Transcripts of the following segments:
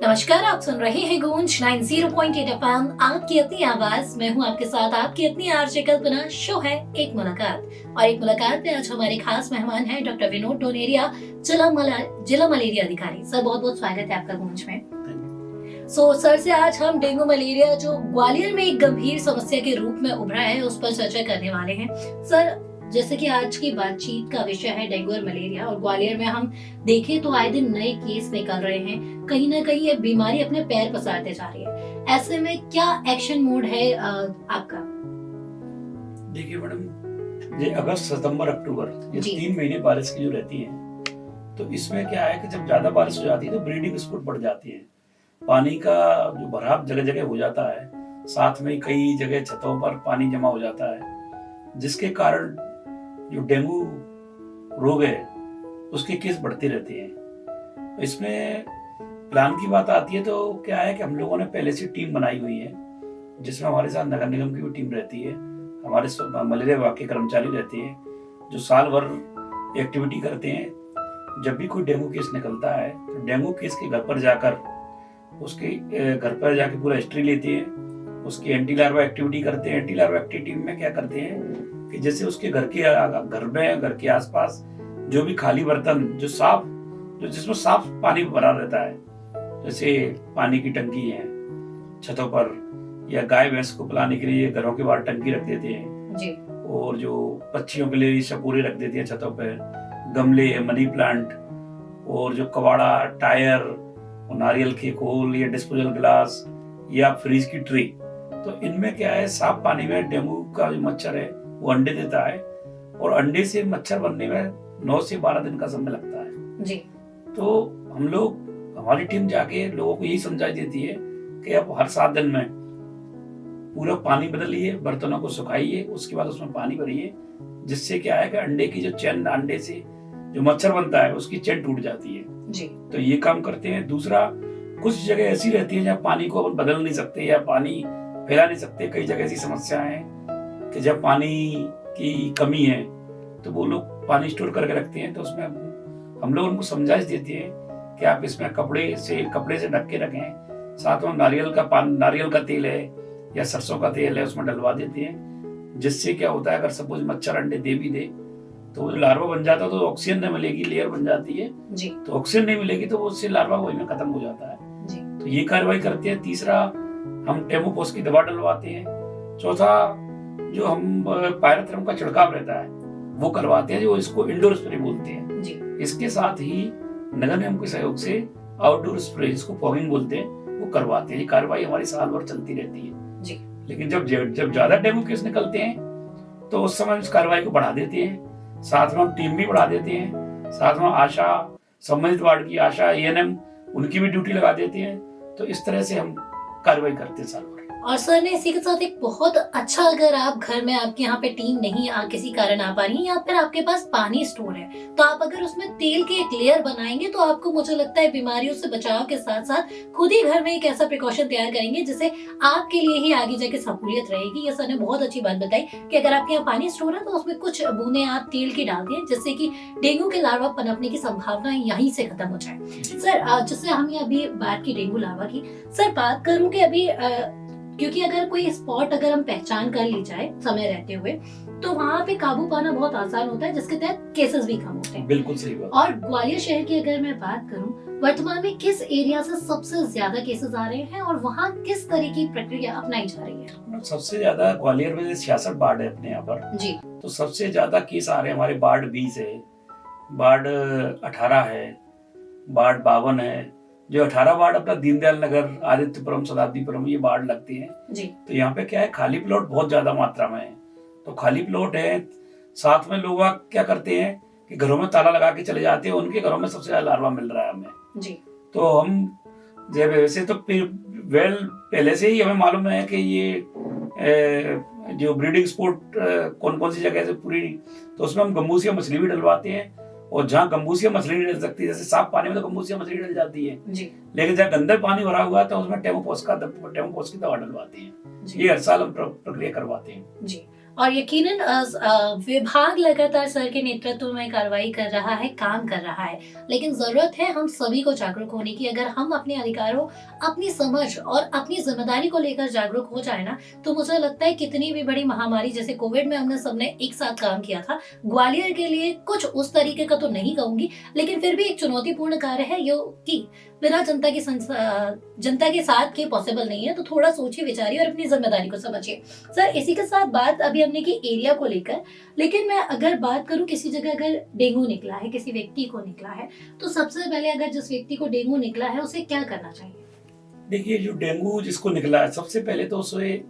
नमस्कार, आप सुन रहे हैं गूंज 90.8 एफएम, आपकी अपनी आवाज। मैं हूं आपके साथ आपकी अपनी आरजे कल्पना। शो है एक मुलाकात, और एक मुलाकात में आज हमारे खास मेहमान हैं डॉक्टर विनोद डोनेरिया, जिला मलेरिया अधिकारी। सर, बहुत बहुत स्वागत है आपका गूंज में। सर से आज हम डेंगू मलेरिया, जो ग्वालियर में एक गंभीर समस्या के रूप में उभरा है, उस पर चर्चा करने वाले हैं। सर, जैसे कि आज की बातचीत का विषय है डेंगू और मलेरिया, और ग्वालियर में हम देखें तो आए दिन नए केस निकल रहे हैं। कहीं ना कहीं ये बीमारी अपने पैर पसारते जा रही है। ऐसे में क्या एक्शन मोड है आपका? देखिए मैडम, ये अगस्त, सितंबर, अक्टूबर, ये 3 महीने बारिश की जो रहती है, तो इसमें क्या है कि जब ज्यादा बारिश हो जाती है तो ब्रीडिंग स्पॉट बढ़ जाती है। पानी का जो भराव जगह जगह हो जाता है, साथ में कई जगह छतों पर पानी जमा हो जाता है, जिसके कारण जो डेंगू रोग है उसके केस बढ़ते रहते हैं। इसमें प्लान की बात आती है तो क्या है कि हम लोगों ने पहले से टीम बनाई हुई है, जिसमें हमारे साथ नगर निगम की भी टीम रहती है, हमारे मलेरिया विभाग के कर्मचारी रहते हैं, जो साल भर एक्टिविटी करते हैं। जब भी कोई डेंगू केस निकलता है तो डेंगू केस के घर पर जाकर उसके घर पर जाकर पूरा हिस्ट्री लेते हैं, उसकी एंटी लार्वा एक्टिविटी करते हैं। एंटी लार्वा एक्टिविटी में क्या करते हैं कि जैसे उसके घर में घर के आसपास जो भी खाली बर्तन जो जिसमें साफ पानी भरा रहता है, जैसे पानी की टंकी है छतों पर, या गाय भैंस को पिलाने के लिए घरों के बाहर टंकी रख देते हैं जी। और जो पक्षियों के लिए शपूरे रख देते हैं छतों पर, गमले है, मनी प्लांट, और जो कबाड़ा, टायर, नारियल के खोल या डिस्पोजल ग्लास या फ्रिज की ट्रे, तो इनमें क्या है, साफ पानी में डेंगू का जो मच्छर है वो अंडे देता है, और अंडे से मच्छर बनने में 9 से 12 दिन का समय लगता है जी। तो हमारी टीम जाके लोगों को यही समझाई देती है कि आप हर 7 दिन में पूरा पानी बदलिए, बर्तनों को सुखाइए, उसके बाद उसमें पानी भरिए, जिससे क्या है कि अंडे की जो चेन, अंडे से जो मच्छर बनता है उसकी चेन टूट जाती है जी। तो ये काम करते हैं। दूसरा, कुछ जगह ऐसी रहती है जहाँ पानी को अपन बदल नहीं सकते या पानी फैला नहीं सकते। कई जगह ऐसी समस्या है कि जब पानी की कमी है तो वो लोग पानी स्टोर करके रखते हैं, तो उसमें हम लोग उनको समझाइश देते हैं कि आप इसमें कपड़े से ढक के रखें। साथ में नारियल का तेल है या सरसों का तेल है, उसमें डलवा देते हैं, जिससे क्या होता है, अगर सपोज मच्छर अंडे दे भी दे तो लार्वा बन जाता है, तो ऑक्सीजन नहीं मिलेगी, लेयर बन जाती है जी। तो ऑक्सीजन नहीं मिलेगी तो उससे लार्वा वही में खत्म हो जाता है जी। तो ये कार्रवाई करते हैं। तीसरा, हम टेमोपोस की दवा डलवाते हैं। चौथा, जो हम पायरेथ्रम का छिड़काव रहता है वो करवाते हैं, जो इसको इंडोर स्प्रे बोलते हैं जी। इसके साथ ही नगर निगम के सहयोग से आउटडोर स्प्रे, जिसको फॉगिंग बोलते हैं, वो करवाते हैं। ये कार्रवाई हमारी साल भर चलती रहती है जी। लेकिन जब ज्यादा डेंगू केस निकलते हैं तो उस समय इस कार्रवाई को बढ़ा देते हैं। साथ में हम टीम भी बढ़ा देते हैं, साथ में आशा, संबंधित वार्ड की आशा, एएनएम, उनकी भी ड्यूटी लगा देते हैं। तो इस तरह से हम कार्रवाई करते हैं साल भर। और सर ने इसी के साथ एक बहुत अच्छा, अगर आप घर में, आपके यहाँ पे टीम नहीं किसी कारण आ पा रही है, या फिर आपके पास पानी स्टोर है, तो आप अगर उसमें तेल के एक लेयर बनाएंगे तो आपको, मुझे लगता है, बीमारियों से बचाव के साथ साथ खुद ही घर में एक ऐसा प्रिकॉशन तैयार करेंगे जिससे आपके लिए ही आगे जाके सहूलियत रहेगी। ये सर ने बहुत अच्छी बात बताई कि अगर आपके यहाँ पानी स्टोर है तो उसमें कुछ बूंदे आप तेल की डाल दें, जिससे कि डेंगू के लार्वा पनपने की संभावना यहीं से खत्म हो जाए। सर, जिससे हमने अभी बात की डेंगू लार्वा की, सर बात करूं कि अभी क्योंकि अगर कोई स्पॉट अगर हम पहचान कर ली जाए समय रहते हुए, तो वहाँ पे काबू पाना बहुत आसान होता है, जिसके तहत केसेस भी कम होते हैं। बिल्कुल सही बात। और ग्वालियर शहर की अगर मैं बात करूं, वर्तमान में किस एरिया से सबसे ज्यादा केसेस आ रहे हैं और वहाँ किस तरह की प्रक्रिया अपनाई जा रही है? सबसे ज्यादा ग्वालियर में 66 वार्ड है अपने यहाँ पर जी। तो सबसे ज्यादा केस आ रहे हैं हमारे वार्ड 20 है, वार्ड 18 है, वार्ड 52 है। जो 18 वार्ड अपना दीनदयाल नगर, आदित्यपुरम, शताब्दीपुरम, ये वार्ड लगते हैं जी। तो यहाँ पे क्या है, खाली प्लॉट बहुत ज्यादा मात्रा में है, तो खाली प्लॉट है। साथ में लोग क्या करते हैं कि घरों में ताला लगा के चले जाते हैं, उनके घरों में सबसे ज्यादा लार्वा मिल रहा है हमें जी। तो हम जब वैसे तो पहले से ही हमें मालूम है कि ये जो ब्रीडिंग स्पॉट कौन कौन सी जगह से पूरी, तो उसमें हम गंबूसिया मछली भी डलवाते हैं। और जहाँ गंबूसिया मछली नहीं डल सकती, जैसे साफ पानी में तो गंबूसिया मछली डल जाती है जी। लेकिन जहाँ गंदा पानी भरा हुआ है तो उसमें टेमोपोस की दवा डलवाते हैं। ये हर साल हम प्रक्रिया करवाते हैं जी। और यकीनन विभाग लगातार सर के नेतृत्व में कार्रवाई कर रहा है, काम कर रहा है, लेकिन जरूरत है हम सभी को जागरूक होने की। अगर हम अपने अधिकारों, अपनी समझ और अपनी जिम्मेदारी को लेकर जागरूक हो जाए ना, तो मुझे लगता है कितनी भी बड़ी महामारी जैसे कोविड में हमने सबने एक साथ काम किया था, ग्वालियर के लिए कुछ उस तरीके का तो नहीं कहूंगी, लेकिन फिर भी एक चुनौतीपूर्ण कार्य है यो कि बिना जनता के साथ के पॉसिबल नहीं है। तो थोड़ा सोचिए, विचारिए और अपनी जिम्मेदारी को समझिए। सर, इसी के साथ बात अभी हमने की एरिया को लेकर, लेकिन मैं अगर बात करूं किसी जगह अगर डेंगू निकला है, किसी व्यक्ति को निकला है, तो सबसे पहले अगर जिस व्यक्ति को डेंगू निकला है उसे क्या करना चाहिए? देखिए, जो डेंगू जिसको निकला है, सबसे पहले तो उसे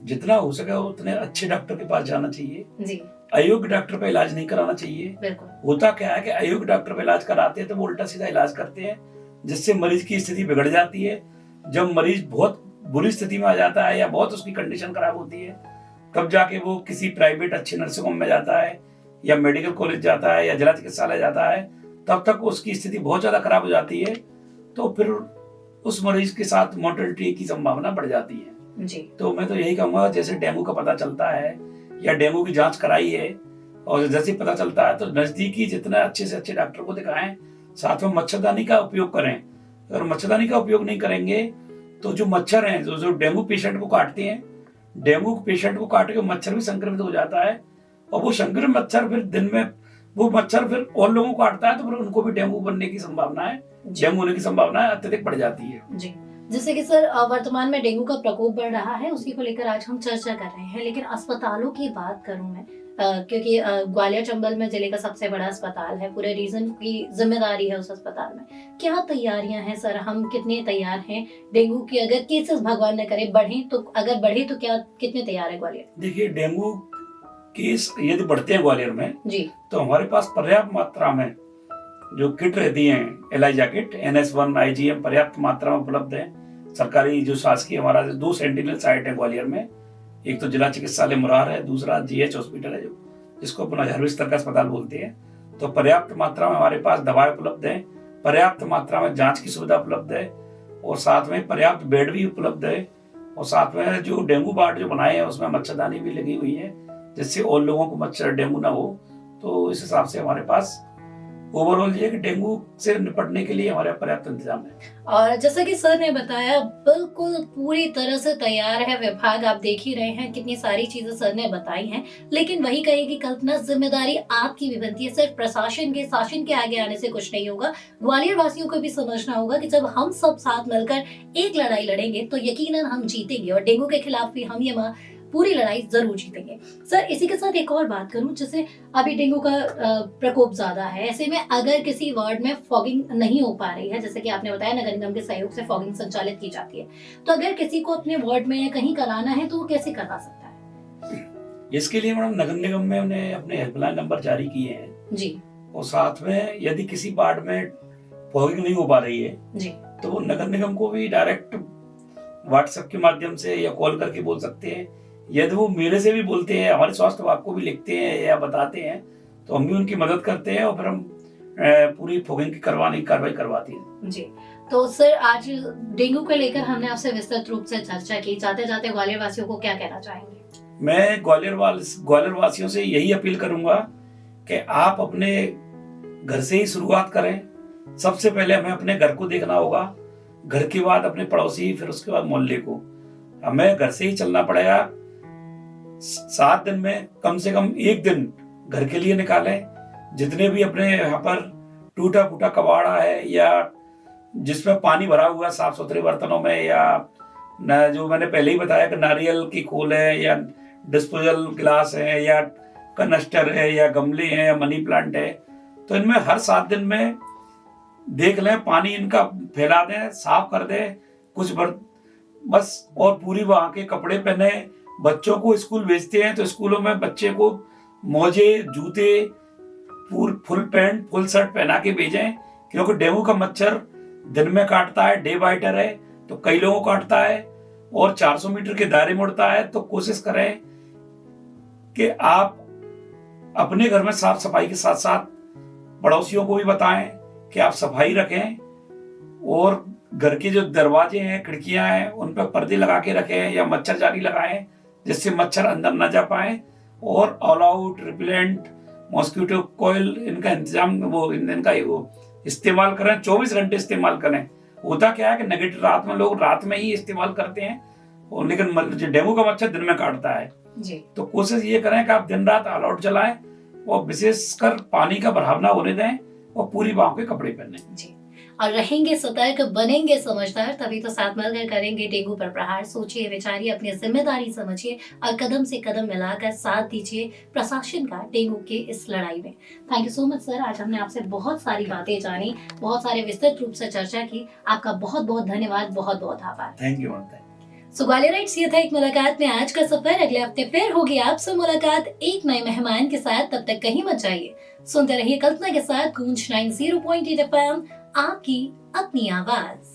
जितना हो सके उतने अच्छे डॉक्टर के पास जाना चाहिए जी। अयोग्य डॉक्टर पे इलाज नहीं कराना चाहिए। बिल्कुल। होता क्या है कि अयोग्य डॉक्टर पे इलाज कराते हैं तो वो उल्टा सीधा इलाज करते हैं, जिससे मरीज की स्थिति बिगड़ जाती है। जब मरीज बहुत बुरी स्थिति में आ जाता है या बहुत उसकी कंडीशन खराब होती है, तब जाके वो किसी प्राइवेट अच्छे नर्सिंग होम में जाता है या मेडिकल कॉलेज जाता है या जिला चिकित्सालय जाता है, तब तक उसकी स्थिति बहुत ज्यादा खराब हो जाती है। तो फिर उस मरीज के साथ मोर्टेलिटी की संभावना बढ़ जाती है जी। तो मैं तो यही कहूंगा, जैसे डेंगू का पता चलता है या डेंगू की जांच कराई है और जैसे पता चलता है तो नजदीकी जितना अच्छे से अच्छे डॉक्टर को दिखाएं, साथ में मच्छरदानी का उपयोग करें। अगर मच्छरदानी का उपयोग नहीं करेंगे तो जो मच्छर हैं जो डेंगू पेशेंट को काटते हैं, डेंगू पेशेंट को काट के मच्छर भी संक्रमित हो जाता है और वो संक्रमित मच्छर फिर दिन में वो मच्छर फिर और लोगों को काटता है, तो फिर उनको भी डेंगू बनने की संभावना है, डेंगू होने की संभावना अत्यधिक बढ़ जाती है जी। जैसे कि सर वर्तमान में डेंगू का प्रकोप बढ़ रहा है, उसी को लेकर आज हम चर्चा कर रहे हैं, लेकिन अस्पतालों की बात करूं मैं, क्योंकि ग्वालियर चंबल में जिले का सबसे बड़ा अस्पताल है, पूरे रीजन की जिम्मेदारी है उस अस्पताल में। क्या तैयारियां हैं सर, हम कितने तैयार हैं डेंगू की अगर केसेस भगवान न करे बढ़े तो, अगर बढ़े तो क्या कितने तैयार है ग्वालियर? देखिए, डेंगू केस यदि बढ़ते हैं ग्वालियर में जी, तो हमारे पास पर्याप्त मात्रा में जो किट रहती है, एलाइजा किट, NS1 IgM पर्याप्त मात्रा में उपलब्ध है। सरकारी जो शासकीय हमारा 2 सेंटिनल साइट है ग्वालियर में, एक तो जिला चिकित्सालय मुरार है, दूसरा GH हॉस्पिटल है जिसको अपना 11वीं स्तर का अस्पताल बोलते हैं। तो पर्याप्त मात्रा में हमारे पास दवाएं उपलब्ध है, पर्याप्त मात्रा में जांच की सुविधा उपलब्ध है और साथ में पर्याप्त बेड भी उपलब्ध है और साथ में जो डेंगू वार्ड जो बनाए हैं उसमें मच्छरदानी भी लगी हुई है, जिससे और लोगों को मच्छर डेंगू ना हो। तो इस हिसाब से हमारे पास ओवरऑल ये कि डेंगू से निपटने के लिए हमारे पर्याप्त इंतजाम है। और जैसा कि सर ने बताया, बिल्कुल पूरी तरह से तैयार है विभाग। आप देख ही रहे हैं कितनी सारी चीजें सर ने बताई हैं, लेकिन वही कहेगी कल्पना, जिम्मेदारी आपकी भी बनती है। सिर्फ प्रशासन के शासन के आगे आने से कुछ नहीं होगा, ग्वालियर वासियों को भी समझना होगा कि जब हम सब साथ मिलकर एक लड़ाई लड़ेंगे तो यकीनन हम जीतेंगे और डेंगू के खिलाफ भी हम ये पूरी लड़ाई जरूर जीतेंगे। सर, इसी के साथ एक और बात करूं, जैसे अभी डेंगू का प्रकोप ज्यादा है, ऐसे में अगर किसी वार्ड में फॉगिंग नहीं हो पा रही है, जैसे कि आपने बताया नगर निगम के सहयोग से फॉगिंग संचालित की जाती है, तो अगर किसी को अपने वार्ड में या कहीं कराना है तो वो कैसे करवा सकता है? इसके लिए मैडम नगर निगम में उन्हें अपने हेल्पलाइन नंबर जारी किए हैं जी, और साथ में यदि किसी वार्ड में फॉगिंग नहीं हो पा रही है जी, तो वो नगर निगम को भी डायरेक्ट व्हाट्सएप के माध्यम से या कॉल करके बोल सकते हैं। यदि वो मेरे से भी बोलते हैं, हमारे स्वास्थ्य विभाग को भी लिखते हैं या बताते हैं, तो हम भी उनकी मदद करते हैं और फिर हम पूरी फॉगिंग की कार्रवाई करवाती है जी। तो सर, आज डेंगू को लेकर हमने आपसे विस्तृत रूप से चर्चा की। जाते जाते ग्वालियर वासियों को क्या कहना चाहेंगे? मैं ग्वालियर वासियों से यही अपील करूंगा कि आप अपने घर से ही शुरुआत करें। सबसे पहले हमें अपने घर को देखना होगा, घर के बाद अपने पड़ोसी, फिर उसके बाद मोहल्ले को। हमें घर से ही चलना पड़ेगा। 7 दिन में कम से कम 1 दिन घर के लिए निकालें। जितने भी अपने यहाँ पर टूटा फूटा कबाड़ा है या जिसमें पानी भरा हुआ है साफ सुथरे बर्तनों में, या जो मैंने पहले ही बताया कि नारियल की खोल है या डिस्पोजल गिलास है या कनस्टर है या गमले हैं या मनी प्लांट है, तो इनमें हर 7 दिन में देख लें, पानी इनका फैला दें, साफ कर दें कुछ बस। और पूरी वहां के कपड़े पहने। बच्चों को स्कूल भेजते हैं तो स्कूलों में बच्चे को मोजे, जूते, फुल पैंट, फुल शर्ट पहना के भेजें, क्योंकि डेंगू का मच्छर दिन में काटता है, डे बाइटर है, तो कई लोगों को काटता है और 400 मीटर के दायरे में उड़ता है। तो कोशिश करें कि आप अपने घर में साफ सफाई के साथ साथ पड़ोसियों को भी बताएं कि आप सफाई रखें और घर के जो दरवाजे हैं, खिड़कियां हैं, उन पर पर्दे लगा के रखें या मच्छरजाली लगाएं, जिससे मच्छर अंदर न जा पाए। और all out, repellent, mosquito coil इनका इंतजाम इनका इस्तेमाल करें, 24 घंटे इस्तेमाल करें। होता क्या है कि नेगेटिव लोग रात में ही इस्तेमाल करते हैं, और लेकिन डेंगू का मच्छर दिन में काटता है जी। तो कोशिश ये करें कि आप दिन रात ऑल आउट जलाएं और विशेषकर पानी का बहाव ना होने दें और पूरी बाहों के कपड़े पहने जी। और रहेंगे सतर्क, बनेंगे समझदार, तभी तो साथ मिलकर करेंगे डेंगू पर प्रहार। सोचिए, विचारिए, अपनी जिम्मेदारी समझिए और कदम से कदम मिलाकर साथ दीजिए प्रशासन का डेंगू के इस लड़ाई में। Thank you so much sir, आज हमने आपसे बहुत सारी बातें जानी, बहुत सारे विस्तृत रूप से चर्चा की। आपका बहुत बहुत धन्यवाद, बहुत बहुत आभार। Thank you. सो ग्वालियराइट्स, ये था एक मुलाकात में आज का सफर। अगले हफ्ते फिर होगी आपसे मुलाकात एक नए मेहमान के साथ। तब तक कहीं मत जाइए, सुनते रहिए कल्पना के साथ गूंज 90.8 FM, आपकी अपनी आवाज।